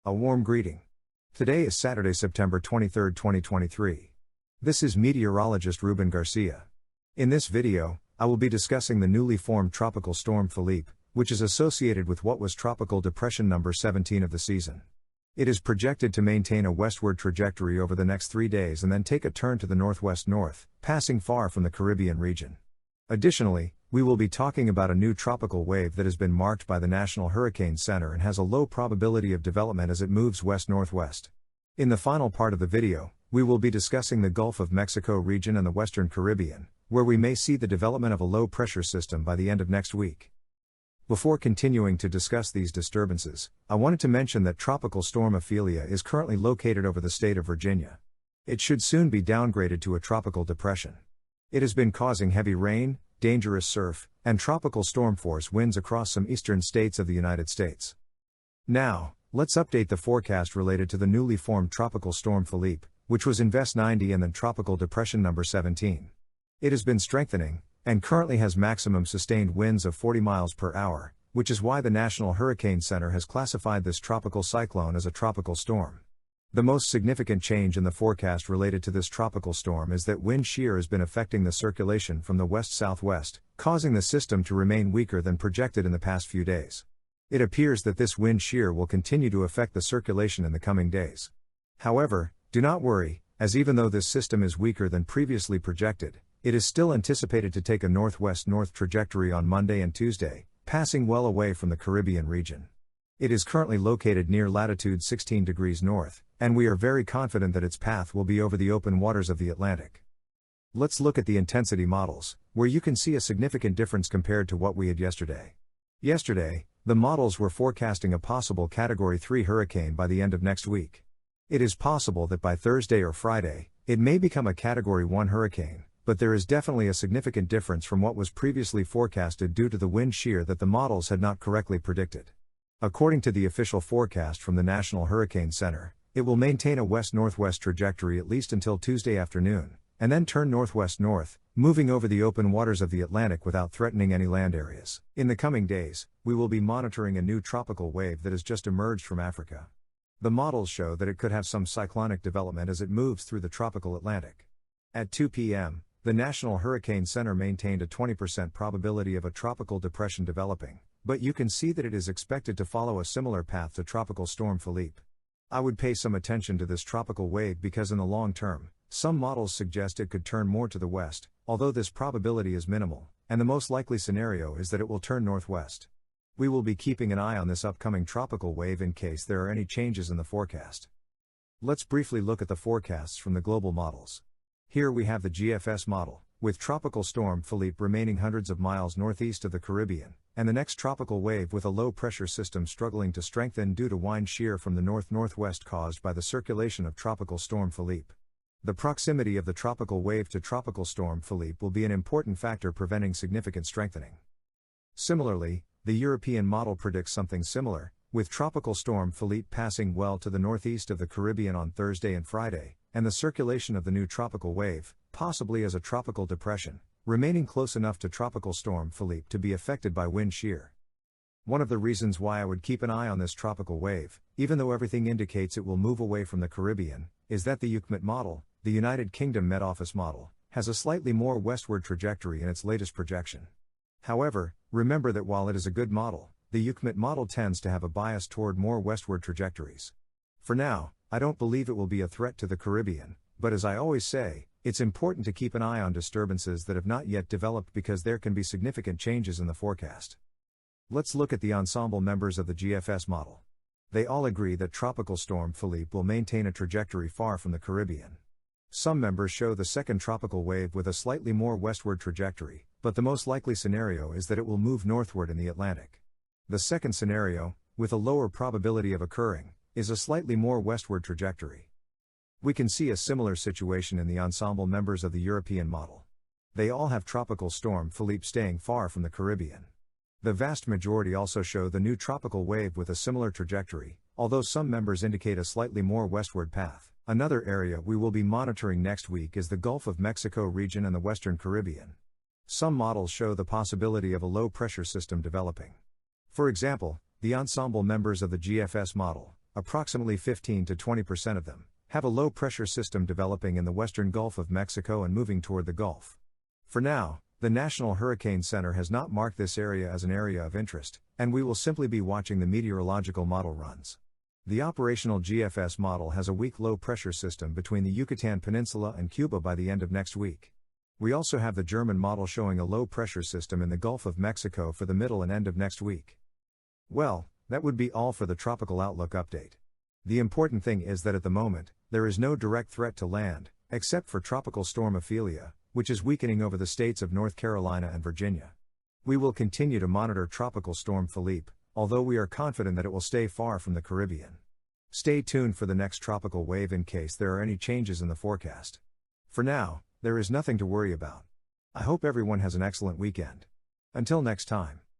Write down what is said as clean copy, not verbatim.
A warm greeting. Today is Saturday, September 23, 2023. This is meteorologist Ruben Garcia. In this video, I will be discussing the newly formed tropical storm Philippe, which is associated with what was tropical depression number 17 of the season. It is projected to maintain a westward trajectory over the next 3 days and then take a turn to the northwest-north, passing far from the Caribbean region. Additionally, we will be talking about a new tropical wave that has been marked by the National Hurricane Center and has a low probability of development as it moves west-northwest. In the final part of the video, we will be discussing the Gulf of Mexico region and the Western Caribbean, where we may see the development of a low-pressure system by the end of next week. Before continuing to discuss these disturbances, I wanted to mention that Tropical Storm Ophelia is currently located over the state of Virginia. It should soon be downgraded to a tropical depression. It has been causing heavy rain, dangerous surf, and tropical storm force winds across some eastern states of the United States. Now, let's update the forecast related to the newly formed tropical storm Philippe, which was in Vest 90 and then tropical depression number 17. It has been strengthening, and currently has maximum sustained winds of 40 miles per hour, which is why the National Hurricane Center has classified this tropical cyclone as a tropical storm. The most significant change in the forecast related to this tropical storm is that wind shear has been affecting the circulation from the west-southwest, causing the system to remain weaker than projected in the past few days. It appears that this wind shear will continue to affect the circulation in the coming days. However, do not worry, as even though this system is weaker than previously projected, it is still anticipated to take a northwest-north trajectory on Monday and Tuesday, passing well away from the Caribbean region. It is currently located near latitude 16 degrees north, and we are very confident that its path will be over the open waters of the Atlantic. Let's look at the intensity models, where you can see a significant difference compared to what we had yesterday. Yesterday, the models were forecasting a possible Category 3 hurricane by the end of next week. It is possible that by Thursday or Friday, it may become a Category 1 hurricane, but there is definitely a significant difference from what was previously forecasted due to the wind shear that the models had not correctly predicted. According to the official forecast from the National Hurricane Center, it will maintain a west-northwest trajectory at least until Tuesday afternoon, and then turn northwest-north, moving over the open waters of the Atlantic without threatening any land areas. In the coming days, we will be monitoring a new tropical wave that has just emerged from Africa. The models show that it could have some cyclonic development as it moves through the tropical Atlantic. At 2 p.m., the National Hurricane Center maintained a 20% probability of a tropical depression developing, but you can see that it is expected to follow a similar path to Tropical Storm Philippe. I would pay some attention to this tropical wave because in the long term, some models suggest it could turn more to the west, although this probability is minimal, and the most likely scenario is that it will turn northwest. We will be keeping an eye on this upcoming tropical wave in case there are any changes in the forecast. Let's briefly look at the forecasts from the global models. Here we have the GFS model, with Tropical Storm Philippe remaining hundreds of miles northeast of the Caribbean, and the next tropical wave with a low-pressure system struggling to strengthen due to wind shear from the north-northwest caused by the circulation of Tropical Storm Philippe. The proximity of the tropical wave to Tropical Storm Philippe will be an important factor preventing significant strengthening. Similarly, the European model predicts something similar, with Tropical Storm Philippe passing well to the northeast of the Caribbean on Thursday and Friday, and the circulation of the new tropical wave, possibly as a tropical depression, remaining close enough to Tropical Storm Philippe to be affected by wind shear. One of the reasons why I would keep an eye on this tropical wave, even though everything indicates it will move away from the Caribbean, is that the UKMET model, the United Kingdom Met Office model, has a slightly more westward trajectory in its latest projection. However, remember that while it is a good model, the UKMET model tends to have a bias toward more westward trajectories. For now, I don't believe it will be a threat to the Caribbean, but as I always say, it's important to keep an eye on disturbances that have not yet developed because there can be significant changes in the forecast. Let's look at the ensemble members of the GFS model. They all agree that Tropical Storm Philippe will maintain a trajectory far from the Caribbean. Some members show the second tropical wave with a slightly more westward trajectory, but the most likely scenario is that it will move northward in the Atlantic. The second scenario, with a lower probability of occurring, is a slightly more westward trajectory. We can see a similar situation in the ensemble members of the European model. They all have Tropical Storm Philippe staying far from the Caribbean. The vast majority also show the new tropical wave with a similar trajectory, although some members indicate a slightly more westward path. Another area we will be monitoring next week is the Gulf of Mexico region and the Western Caribbean. Some models show the possibility of a low-pressure system developing. For example, the ensemble members of the GFS model, approximately 15 to 20% of them, have a low pressure system developing in the western Gulf of Mexico and moving toward the Gulf. For now, the National Hurricane Center has not marked this area as an area of interest, and we will simply be watching the meteorological model runs. The operational GFS model has a weak low pressure system between the Yucatan Peninsula and Cuba by the end of next week. We also have the German model showing a low pressure system in the Gulf of Mexico for the middle and end of next week. Well, that would be all for the tropical outlook update. The important thing is that at the moment, there is no direct threat to land, except for Tropical Storm Ophelia, which is weakening over the states of North Carolina and Virginia. We will continue to monitor Tropical Storm Philippe, although we are confident that it will stay far from the Caribbean. Stay tuned for the next tropical wave in case there are any changes in the forecast. For now, there is nothing to worry about. I hope everyone has an excellent weekend. Until next time.